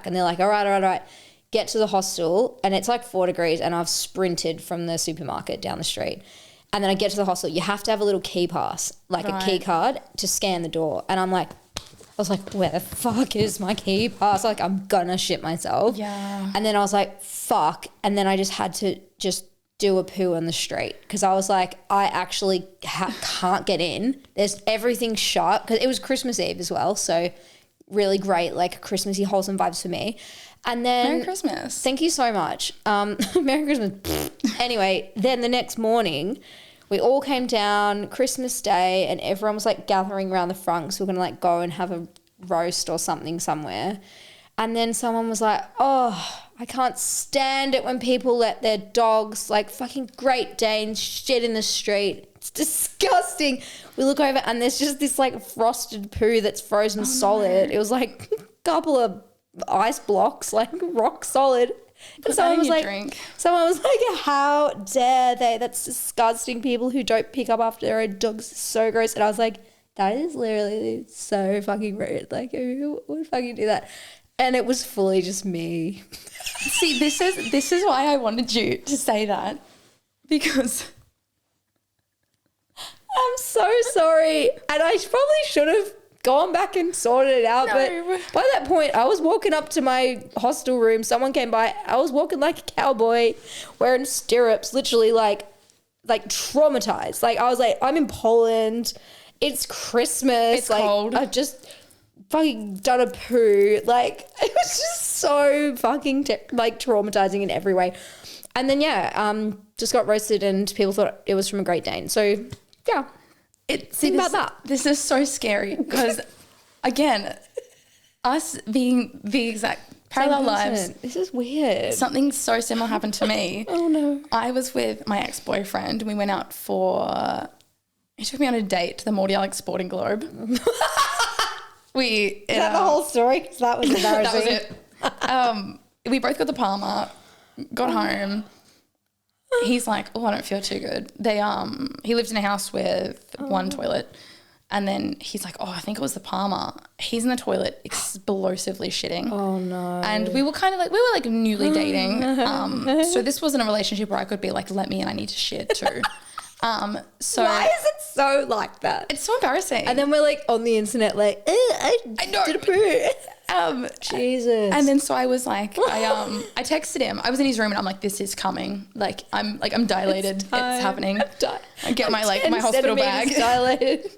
And they're like, all right. Get to the hostel and it's like 4 degrees and I've sprinted from the supermarket down the street. And then I get to the hostel. You have to have a little key pass, like a key card to scan the door. And I was like, where the fuck is my key pass? Like I'm gonna shit myself. Yeah. And then I was like, fuck. And then I just had to do a poo on the street because I was like, I actually can't get in. There's everything shut because it was Christmas Eve as well. So really great, like Christmassy, wholesome vibes for me. And then Merry Christmas. Thank you so much. Merry Christmas. Anyway, then the next morning we all came down Christmas Day and everyone was like gathering around the front because we we're going to like go and have a roast or something somewhere. And then someone was like, oh, I can't stand it when people let their dogs, like fucking Great Danes, shit in the street. It's disgusting. We look over and there's just this like frosted poo that's frozen solid. No. It was like a couple of ice blocks, like rock solid. And someone was like, how dare they? That's disgusting. People who don't pick up after their own dogs is so gross. And I was like, that is literally so fucking rude. Like who would fucking do that? And it was fully just me. See, this is why I wanted you to say that, because I'm so sorry. And I probably should have gone back and sorted it out. No. But by that point, I was walking up to my hostel room. Someone came by. I was walking like a cowboy, wearing stirrups, literally like traumatized. Like I was like, I'm in Poland. It's Christmas. It's like, cold. I've just fucking done a poo. Like it was just so fucking traumatizing in every way. And then just got roasted and people thought it was from a Great Dane. So think about that. This is so scary because again, us being the exact parallel lives. This is weird. Something so similar happened to me. Oh no. I was with my ex-boyfriend and we went out he took me on a date to the Morty Alex Sporting Globe. Is that the whole story? 'Cause that was embarrassing. That was it. We both got the Palmer, got home. He's like, oh, I don't feel too good. He lived in a house with one toilet. And then he's like, oh, I think it was the Palmer. He's in the toilet explosively shitting. Oh, no. And we were kind of like, newly dating. So this wasn't a relationship where I could be like, let me in, I need to shit too. So why is it so like that? It's so embarrassing. And then we're like on the internet like, I know. did a poo. Jesus. And then so I was like, I texted him. I was in his room and I'm like, this is coming. Like I'm dilated. It's happening. I get my hospital bag. Dilated.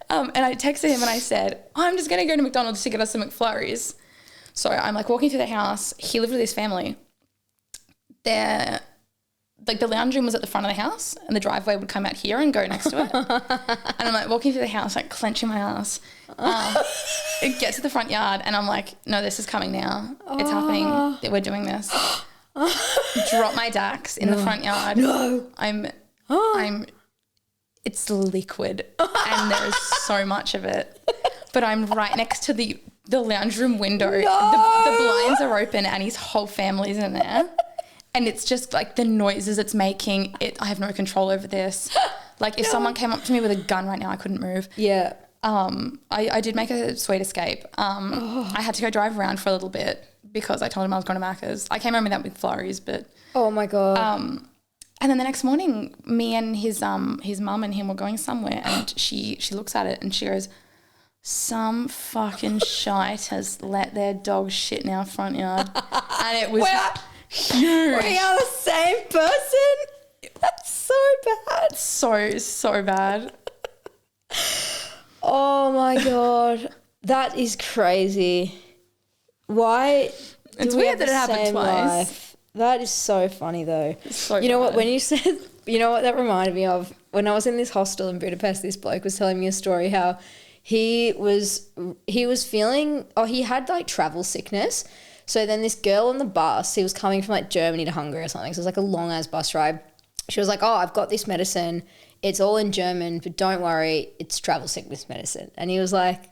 And I texted him and I said, I'm just gonna go to McDonald's to get us some McFlurries. So I'm like walking through the house. He lived with his family. The lounge room was at the front of the house and the driveway would come out here and go next to it. And I'm like walking through the house, like clenching my ass. Get to the front yard and I'm like, no, this is coming now. It's happening. We're doing this. Drop my Dax in the front yard. No. It's liquid and there is so much of it. But I'm right next to the lounge room window. No. The blinds are open and his whole family's in there. And it's just like the noises it's making. I have no control over this. Like if someone came up to me with a gun right now, I couldn't move. Yeah. I did make a sweet escape. I had to go drive around for a little bit because I told him I was going to Macca's. I came home with that with flurries, but. Oh my God. And then the next morning, me and his mum and him were going somewhere, and she looks at it and she goes, some fucking shite has let their dog shit in our front yard. And it was huge. We are the same person? That's so bad. So bad. Oh my God. That is crazy. Why? It's weird that it happened twice. Life? That is so funny though. So you know what, when you said, you know what that reminded me of? When I was in this hostel in Budapest, this bloke was telling me a story how he was feeling, he had like travel sickness. So then this girl on the bus, he was coming from like Germany to Hungary or something. So it was like a long ass bus ride. She was like, oh, I've got this medicine. It's all in German, but don't worry, it's travel sickness medicine. And he was like,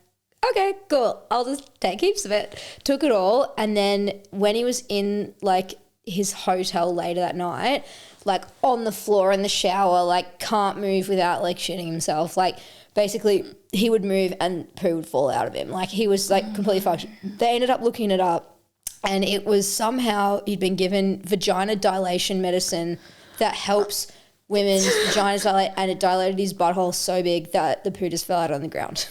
okay, cool. I'll just take heaps of it. Took it all. And then when he was in like his hotel later that night, like on the floor in the shower, like can't move without like shitting himself. Like basically he would move and poo would fall out of him. Like he was like completely fucked. They ended up looking it up and it was somehow he'd been given vagina dilation medicine that helps women's vaginas dilate, and it dilated his butthole so big that the poo just fell out on the ground.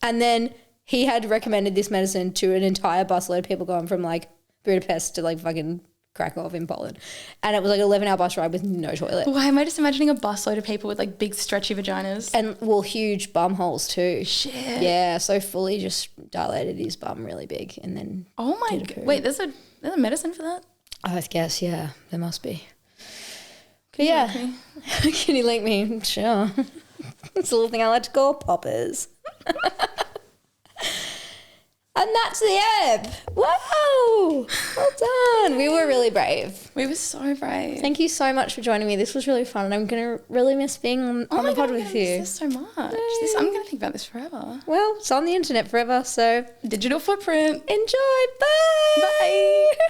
And then he had recommended this medicine to an entire busload of people going from like Budapest to like fucking Krakow in Poland. And it was like an 11-hour bus ride with no toilet. Why am I just imagining a busload of people with like big stretchy vaginas? And huge bum holes too. Shit. Yeah, so fully just dilated his bum really big and then. Oh my God. Wait, there's a medicine for that? I guess, yeah, there must be. Can you link me? Sure. It's a little thing I like to call poppers. And that's the ebb. Whoa! Well done. We were really brave. We were so brave. Thank you so much for joining me. This was really fun and I'm going to really miss being on the pod with you. I miss this so much. I'm going to think about this forever. Well, it's on the internet forever, so. Digital footprint. Enjoy. Bye. Bye.